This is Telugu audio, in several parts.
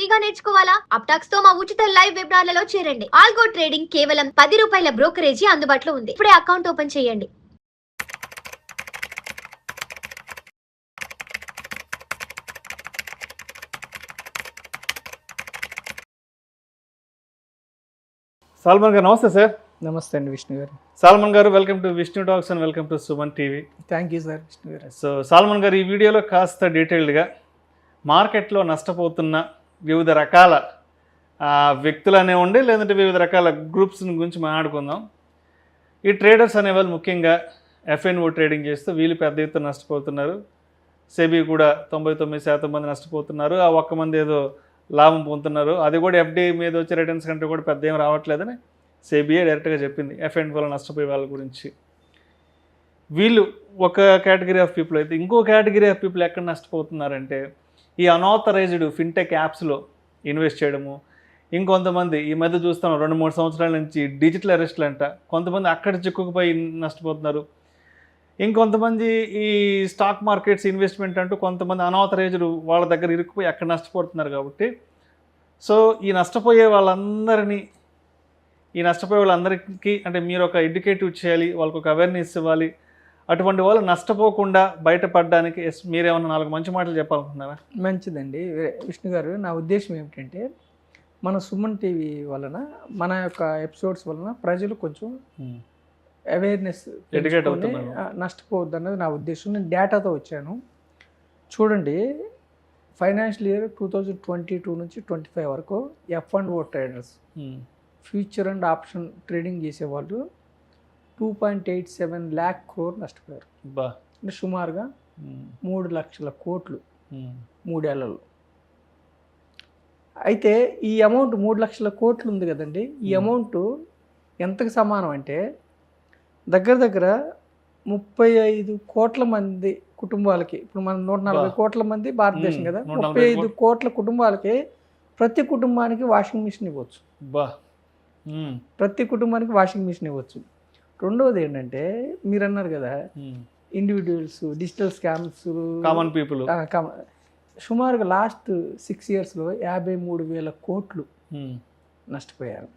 ఫ్రీగా నేర్చుకోవాలా? అప్టాక్స్ తో మా ఉచిత లైవ్ వెబినార్లలో చేరండి. ఆల్గో ట్రేడింగ్ కేవలం 10 రూపాయల బ్రోకరేజీ అందుబాటులో ఉంది. ఇప్పుడే అకౌంట్ ఓపెన్ చేయండి. సాల్మన్ గారు నమస్తే సార్. నమస్తే అండి Vishnu garu. Solomon garu welcome to Vishnu talks and welcome to Suman TV. Thank you sir Vishnu garu. So salmon గారు, ఈ వీడియోలో కాస్త డీటెయిల్డ్గా మార్కెట్లో నష్టపోతున్న వివిధ రకాల వ్యక్తులు అనేవండి, లేదంటే వివిధ రకాల గ్రూప్స్ గురించి మాట్లాడుకుందాం. ఈ ట్రేడర్స్ అనేవాళ్ళు ముఖ్యంగా ఎఫ్ఎన్ఓ ట్రేడింగ్ చేస్తూ వీళ్ళు పెద్ద ఎత్తున నష్టపోతున్నారు. సెబీ కూడా 99% మంది నష్టపోతున్నారు. ఆ ఒక్క మంది ఏదో లాభం పొందుతున్నారు. అది కూడా ఎఫ్డీఐ మీద వచ్చే రిటర్న్స్ కంటే కూడా పెద్ద ఏం రావట్లేదని సెబీఏ డైరెక్ట్గా చెప్పింది ఎఫ్ఎన్ఓలో నష్టపోయే వాళ్ళ గురించి. వీళ్ళు ఒక కేటగిరీ ఆఫ్ పీపుల్ అయితే, ఇంకో కేటగిరీ ఆఫ్ పీపుల్ ఎక్కడ నష్టపోతున్నారంటే ఈ అన్ఆథరైజ్డ్ ఫిన్టెక్ యాప్స్లో ఇన్వెస్ట్ చేయడము. ఇంకొంతమంది ఈ మధ్య చూస్తాం 2-3 సంవత్సరాల నుంచి డిజిటల్ అరెస్ట్లు అంట, కొంతమంది అక్కడ చిక్కుకుపోయి నష్టపోతున్నారు. ఇంకొంతమంది ఈ స్టాక్ మార్కెట్స్ ఇన్వెస్ట్మెంట్ అంటూ కొంతమంది అన్ఆథరైజ్డ్ వాళ్ళ దగ్గర ఇరుక్కుపోయి అక్కడ నష్టపోతున్నారు. కాబట్టి సో ఈ నష్టపోయే వాళ్ళందరికీ అంటే మీరు ఒక ఎడ్యుకేటివ్ చేయాలి, వాళ్ళకు ఒక అవేర్నెస్ ఇవ్వాలి. అటువంటి వాళ్ళు నష్టపోకుండా బయటపడడానికి మీరేమన్నా 4 మంచి మాటలు చెప్పాలనుకుంటున్నారా? మంచిదండి విష్ణు గారు. నా ఉద్దేశం ఏమిటంటే మన సుమన్ టీవీ వలన, మన యొక్క ఎపిసోడ్స్ వలన ప్రజలు కొంచెం అవేర్నెస్ ఎడ్యుకేట్ అవుతున్నారు, నష్టపోవద్దు అన్నది నా ఉద్దేశం. నేను డేటాతో వచ్చాను. చూడండి, ఫైనాన్షియల్ ఇయర్ 2022 నుంచి 25 వరకు F&O traders, future and option trading చేసేవాళ్ళు 2.87 lakh crore నష్టపోయారు. అంటే సుమారుగా 3 లక్షల కోట్లు 3 ఏళ్లలో. అయితే ఈ అమౌంట్ 3 లక్షల కోట్లు ఉంది కదండి, ఈ అమౌంట్ ఎంతకు సమానం అంటే దగ్గర 35 కోట్ల మంది కుటుంబాలకి, ఇప్పుడు మనం 140 కోట్ల మంది భారతదేశం కదా, 35 కోట్ల కుటుంబాలకి ప్రతి కుటుంబానికి వాషింగ్ మిషన్ ఇవ్వచ్చు. ప్రతి కుటుంబానికి వాషింగ్ మిషన్ ఇవ్వచ్చు. రెండవది ఏంటంటే మీరు అన్నారు కదా, individuals, digital scams, common people సుమారుగా లాస్ట్ 6 yearsలో 53,000 కోట్లు నష్టపోయారు.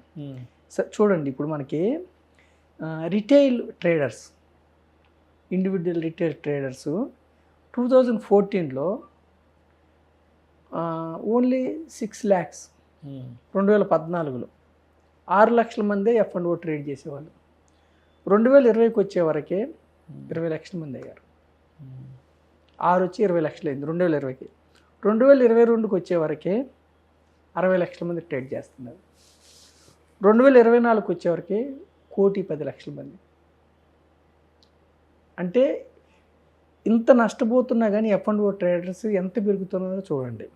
చూడండి, ఇప్పుడు మనకి retail traders, individual retail traders 2014లో ఓన్లీ 6 lakhs, 2014లో 6 లక్షల మందే F&O ట్రేడ్ చేసేవాళ్ళు. 2020కి వచ్చేవరకే 20 లక్షల మంది అయ్యారు. 6 వచ్చి 20 లక్షలు అయింది 2020కి. 2022కి వచ్చేవరకే 60 లక్షల మంది ట్రేడ్ చేస్తున్నారు. 2024కి వచ్చేవరకే 1,10,00,000 మంది. అంటే ఇంత నష్టపోతున్నా కానీ F&O ట్రేడర్స్ ఎంత పెరుగుతున్నారో చూడండి.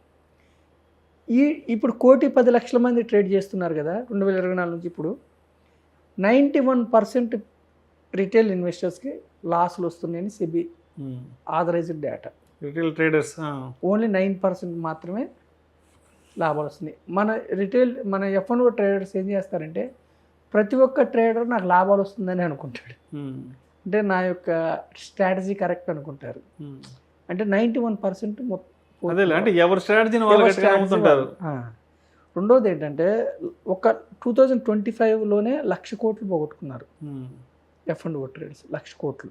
ఇప్పుడు 1,10,00,000 మంది ట్రేడ్ చేస్తున్నారు కదా 2024 నుంచి. ఇప్పుడు 91% రిటైల్ ఇన్వెస్టర్స్కి లాసులు వస్తున్నాయని SEBI authorised data. Retail traders only 9% మాత్రమే లాభాలు వస్తున్నాయి. మన F&O ట్రేడర్స్ ఏం చేస్తారంటే ప్రతి ఒక్క ట్రేడర్ నాకు లాభాలు వస్తుందని అనుకుంటాడు. అంటే నా యొక్క స్ట్రాటజీ కరెక్ట్ అనుకుంటారు. అంటే 91% అంటే ఎవరి స్ట్రాటజీని వాళ్ళు అమ్ముతుంటారు. రెండోది ఏంటంటే ఒక 2025లోనే 1,00,000 కోట్లు పోగొట్టుకున్నారు F&O ట్రేడర్స్, 1,00,000 కోట్లు.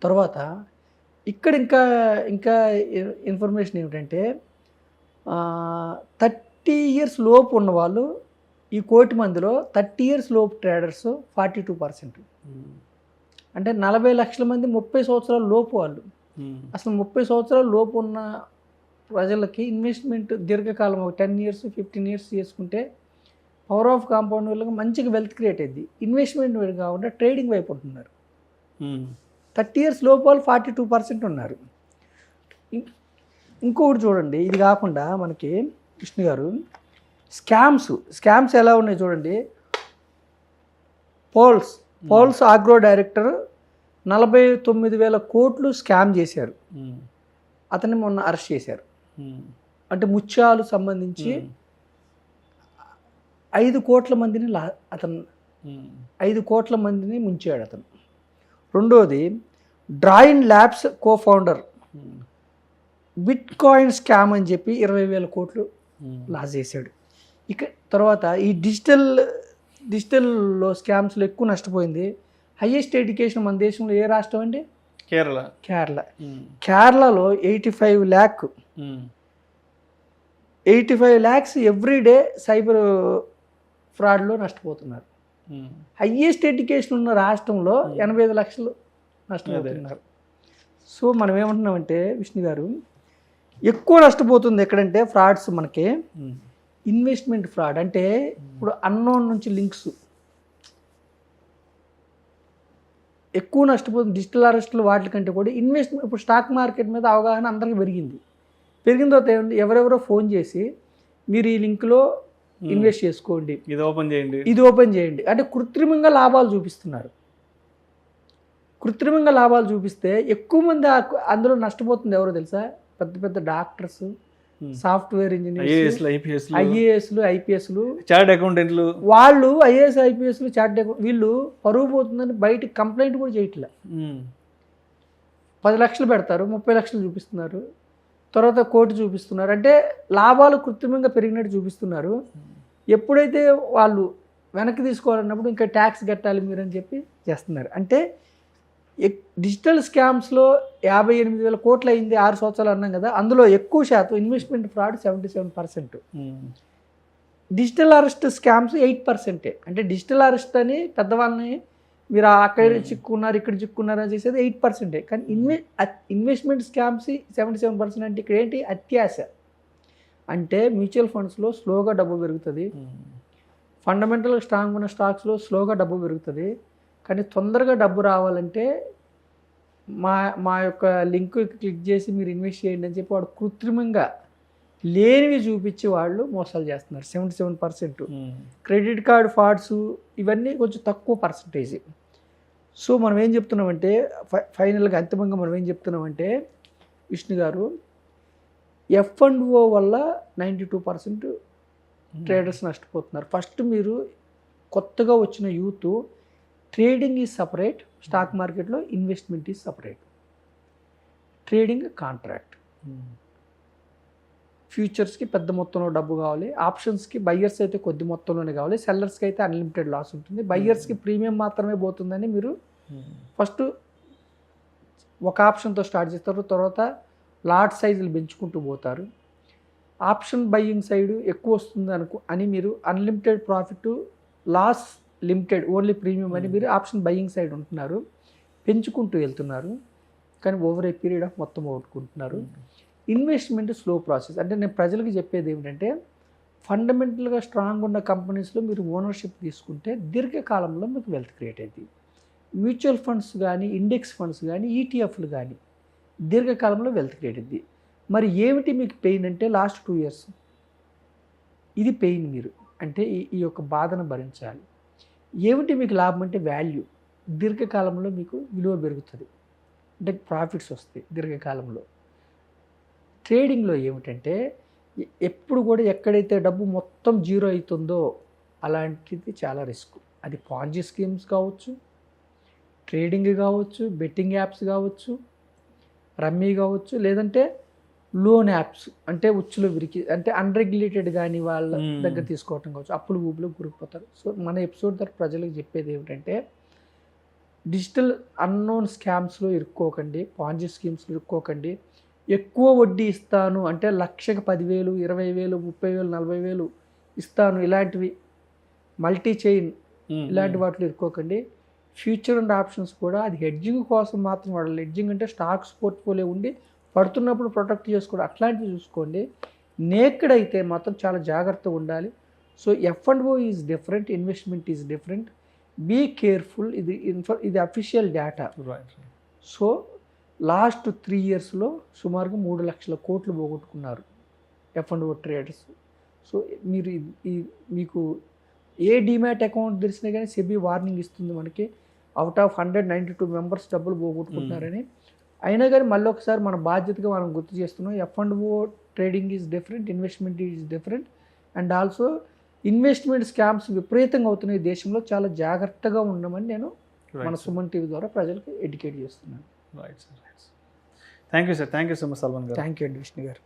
తర్వాత ఇక్కడ ఇంకా ఇన్ఫర్మేషన్ ఏమిటంటే 30 years లోపు ఉన్న వాళ్ళు, ఈ 1,00,000 మందిలో 30 years లోపు ట్రేడర్స్ 42%. అంటే 40 లక్షల మంది 30 సంవత్సరాల లోపు వాళ్ళు. అసలు 30 సంవత్సరాల లోపు ఉన్న ప్రజలకి ఇన్వెస్ట్మెంట్ దీర్ఘకాలం 10 years 15 years చేసుకుంటే పవర్ ఆఫ్ కాంపౌండ్ వల్ల మంచిగా వెల్త్ క్రియేట్ అయింది. ఇన్వెస్ట్మెంట్ కాకుండా ట్రేడింగ్ వైపు ఉంటున్నారు. 30 years లోపు వాళ్ళు 42% ఉన్నారు. ఇంకొకటి చూడండి, ఇది కాకుండా మనకి విష్ణు గారు స్కామ్స్ ఎలా ఉన్నాయి చూడండి. పోల్స్ ఆగ్రో డైరెక్టర్ 49,000 కోట్లు స్కామ్ చేశారు. అతన్ని మొన్న అరెస్ట్ చేశారు. అంటే ముత్యాలు సంబంధించి 5 కోట్ల మందిని అతను 5 కోట్ల మందిని ముంచాడు అతను. రెండోది drain labs co founder bit coin scam అని చెప్పి 20,000 కోట్లు లాస్ చేశాడు. ఇక తర్వాత ఈ డిజిటల్లో స్కామ్స్లో ఎక్కువ నష్టపోయింది. హైయెస్ట్ ఎడ్యుకేషన్ మన దేశంలో ఏ రాష్ట్రం అండి? కేరళ. కేరళలో 85 lakhs ఎవ్రీడే సైబర్ ఫ్రాడ్లో నష్టపోతున్నారు. హైయెస్ట్ ఎడ్యుకేషన్ ఉన్న రాష్ట్రంలో 85 లక్షలు నష్టపోతున్నారు. సో మనం ఏమంటున్నామంటే విష్ణు గారు, ఎక్కువ నష్టపోతుంది ఎక్కడంటే ఫ్రాడ్స్ మనకి ఇన్వెస్ట్మెంట్ ఫ్రాడ్. అంటే ఇప్పుడు అన్నోన్ నుంచి లింక్స్ ఎక్కువ నష్టపోతుంది. డిజిటల్ అరెస్టులు వాటి కంటే కూడా ఇన్వెస్ట్మెంట్. ఇప్పుడు స్టాక్ మార్కెట్ మీద అవగాహన అందరికీ పెరిగిన తర్వాత ఏముంది, ఎవరెవరో ఫోన్ చేసి మీరు ఈ లింక్లో ఇన్వెస్ట్ చేసుకోండి, ఇది ఓపెన్ చేయండి అంటే కృత్రిమంగా లాభాలు చూపిస్తున్నారు. కృత్రిమంగా లాభాలు చూపిస్తే ఎక్కువ మంది అందులో నష్టపోతుంది ఎవరో తెలుసా? పెద్ద పెద్ద డాక్టర్స్, సాఫ్ట్వేర్ ఇంజనీర్స్, ఐఏఎస్లు, ఐపీఎస్లు, చార్ట్ అకౌంటెంట్లు. వాళ్ళు ఐఏఎస్, ఐపీఎస్లు, చార్ట్ అకౌంట్ వీళ్ళు పరువు పోతుందని బయట కంప్లైంట్ కూడా చేయట్లే. 10 లక్షలు పెడతారు, 30 లక్షలు చూపిస్తున్నారు, తర్వాత కోటి చూపిస్తున్నారు. అంటే లాభాలు కృత్రిమంగా పెరిగినట్టు చూపిస్తున్నారు. ఎప్పుడైతే వాళ్ళు వెనక్కి తీసుకోవాలన్నప్పుడు ఇంకా ట్యాక్స్ కట్టాలి మీరు అని చెప్పి చేస్తున్నారు. అంటే డిజిటల్ స్కామ్స్లో 58,000 కోట్లు అయింది 6 సంవత్సరాలు అన్నాం కదా, అందులో ఎక్కువ శాతం investment fraud 77%. Digital arrest scams 8%. అంటే డిజిటల్ అరెస్ట్ అని పెద్దవాళ్ళని మీరు అక్కడ చిక్కున్నారు ఇక్కడ చిక్కున్నారు అని చేసేది 8%. కానీ ఇన్వెస్ట్మెంట్ స్కామ్స్ 77%. అంటే ఇక్కడ ఏంటి? అత్యాశ. అంటే మ్యూచువల్ ఫండ్స్లో స్లోగా డబ్బు పెరుగుతుంది, ఫండమెంటల్గా స్ట్రాంగ్ ఉన్న స్టాక్స్లో స్లోగా డబ్బు పెరుగుతుంది. కానీ తొందరగా డబ్బు రావాలంటే మా యొక్క లింక్ క్లిక్ చేసి మీరు ఇన్వెస్ట్ చేయండి అని చెప్పి వాడు కృత్రిమంగా లేనివి చూపించి వాళ్ళు మోసాలు చేస్తున్నారు. 77%. క్రెడిట్ కార్డ్ ఫ్రాడ్స్ ఇవన్నీ కొంచెం తక్కువ పర్సంటేజ్. సో మనం ఏం చెప్తున్నామంటే ఫైనల్గా అంతిమంగా మనం ఏం చెప్తున్నామంటే విష్ణు గారు, F&O వల్ల 92% ట్రేడర్స్ నష్టపోతున్నారు. ఫస్ట్ మీరు కొత్తగా వచ్చిన youth, trading is separate, stock మార్కెట్లో investment is separate. Trading contract, ఫ్యూచర్స్కి పెద్ద మొత్తంలో డబ్బు కావాలి, ఆప్షన్స్కి బయ్యర్స్ అయితే కొద్ది మొత్తంలోనే కావాలి, సెల్లర్స్కి అయితే అన్లిమిటెడ్ లాస్ ఉంటుంది, బయ్యర్స్కి ప్రీమియం మాత్రమే పోతుందని మీరు ఫస్ట్ ఒక ఆప్షన్తో స్టార్ట్ చేస్తారు, తర్వాత లాట్ సైజులు పెంచుకుంటూ పోతారు. ఆప్షన్ బయ్యింగ్ సైడ్ ఎక్కువ వస్తుంది అని మీరు unlimited profit, loss limited, only premium అని మీరు ఆప్షన్ బయ్యింగ్ సైడ్ ఉంటున్నారు, పెంచుకుంటూ వెళ్తున్నారు. కానీ ఓవర్ ఏ పీరియడ్ ఆఫ్ మొత్తం ఓడుకుంటున్నారు. Investment slow process. అంటే నేను ప్రజలకు చెప్పేది ఏమిటంటే, ఫండమెంటల్గా స్ట్రాంగ్ ఉన్న కంపెనీస్లో మీరు ఓనర్షిప్ తీసుకుంటే దీర్ఘకాలంలో మీకు వెల్త్ క్రియేట్ అవుతుంది. మ్యూచువల్ ఫండ్స్ కానీ, ఇండెక్స్ ఫండ్స్ కానీ, ఈటీఎఫ్లు కానీ దీర్ఘకాలంలో వెల్త్ క్రియేట్ అవుతుంది. మరి ఏమిటి మీకు పెయిన్ అంటే లాస్ట్ 2 years ఇది పెయిన్. మీరు అంటే ఈ యొక్క బాధను భరించాలి. ఏమిటి మీకు లాభం అంటే వాల్యూ. దీర్ఘకాలంలో మీకు విలువ పెరుగుతుంది, అంటే ప్రాఫిట్స్ వస్తాయి దీర్ఘకాలంలో. ట్రేడింగ్లో ఏమిటంటే ఎప్పుడు కూడా ఎక్కడైతే డబ్బు మొత్తం జీరో అవుతుందో అలాంటిది చాలా రిస్క్. అది పాంజీ స్కీమ్స్ కావచ్చు, ట్రేడింగ్ కావచ్చు, బెట్టింగ్ యాప్స్ కావచ్చు, రమ్మీ కావచ్చు, లేదంటే లోన్ యాప్స్ అంటే ఉచ్చులో విరికి, అంటే అన్రెగ్యులేటెడ్ కానీ వాళ్ళ దగ్గర తీసుకోవటం కావచ్చు, అప్పులు ఊపులు గురికిపోతారు. సో మన ఎపిసోడ్ ద్వారా ప్రజలకు చెప్పేది ఏమిటంటే, డిజిటల్ అన్నోన్ స్కామ్స్లో ఇరుక్కోకండి, పాంజీ స్కీమ్స్లో ఇరుక్కోకండి. ఎక్కువ వడ్డీ ఇస్తాను అంటే లక్షకి 10,000, 20,000, 30,000, 40,000 ఇస్తాను ఇలాంటివి మల్టీ చైన్ ఇలాంటి వాటిలో ఇరుక్కోకండి. ఫ్యూచర్ అండ్ ఆప్షన్స్ కూడా అది హెడ్జింగ్ కోసం మాత్రం వాడాలి. హెడ్జింగ్ అంటే స్టాక్స్ పోర్ట్ఫోలియో ఉండి పడుతున్నప్పుడు ప్రొటెక్ట్ చేసుకోవడం అట్లాంటివి చూసుకోండి. నేక్డ్ అయితే మాత్రం చాలా జాగ్రత్తగా ఉండాలి. So F&O is different, investment is different. Be careful. ఇది అఫీషియల్ డేటా. సో లాస్ట్ 3 yearsలో సుమారుగా 3 లక్షల కోట్లు పోగొట్టుకున్నారు F&O ట్రేడర్స్. సో మీరు మీకు ఏ డిమాట్ అకౌంట్ తెలిసినా కానీ సెబీ వార్నింగ్ ఇస్తుంది మనకి, అవుట్ ఆఫ్ 192 మెంబర్స్ డబ్బులు పోగొట్టుకుంటున్నారని. అయినా కానీ మళ్ళీ ఒకసారి మన బాధ్యతగా మనం గుర్తు చేస్తున్నాం. F&O trading is different, investment is different. And also investment scams విపరీతంగా అవుతున్నాయి దేశంలో. చాలా జాగ్రత్తగా ఉండమని నేను మన సుమన్ టీవీ ద్వారా ప్రజలకు ఎడ్యుకేట్ చేస్తున్నాను. Right sir. Thank you sir. Thank you so much Salman గారు. థ్యాంక్ యూ అండి విష్ణు గారు.